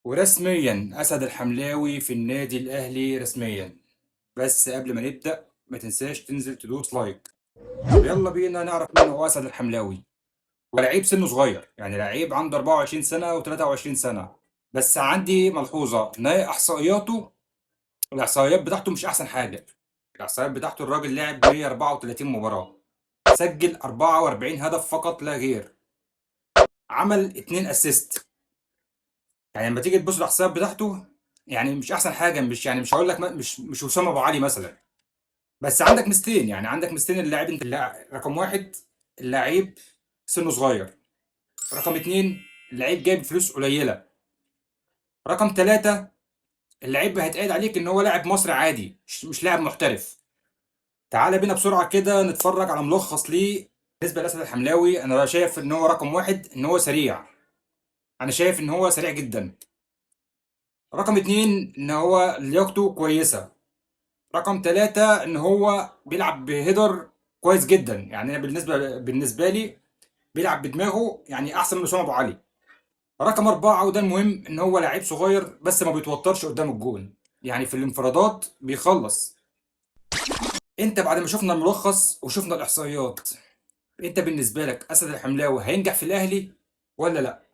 ورسميا أسد الحملاوي في النادي الأهلي رسميا. بس قبل ما نبدأ ما تنساش تنزل تدوس لايك. ويلا بينا نعرف مين هو أسد الحملاوي. هو لعيب سنه صغير، يعني لعيب عنده 24 سنة و23 سنة. بس عندي ملحوظة إن هي الإحصائيات بتاعته مش أحسن حاجة. الإحصائيات بتاعته الراجل لعب 134 مباراة، سجل 44 هدف فقط لا غير، عمل 2 اسيست. يعني لما تيجي تبص الاحصائيات بتاعته، يعني مش احسن حاجه، مش هقول لك مش وسام ابو علي مثلا. بس عندك ميزتين، يعني عندك ميزتين. اللاعب انت رقم واحد، اللاعب سنه صغير. رقم اتنين، اللعيب جايب فلوس قليله. رقم ثلاثة، اللعيب هيتقال عليك ان هو لاعب مصري عادي، مش لاعب محترف. تعال بينا بسرعه كده نتفرج على ملخص ليه. بالنسبه لاسد الحملاوي، انا شايف ان هو رقم واحد ان هو سريع. انا شايف ان هو سريع جدا. رقم اتنين ان هو لياقته كويسه. رقم ثلاثة ان هو بيلعب بهيدر كويس جدا. يعني أنا بالنسبه لي بيلعب بدماغه، يعني احسن من اسامه ابو علي. رقم أربعة وده المهم، ان هو لعيب صغير بس ما بيتوترش قدام الجون، يعني في الانفرادات بيخلص. انت بعد ما شفنا الملخص وشفنا الاحصائيات، انت بالنسبه لك اسد الحملاوي هينجح في الاهلي ولا لا؟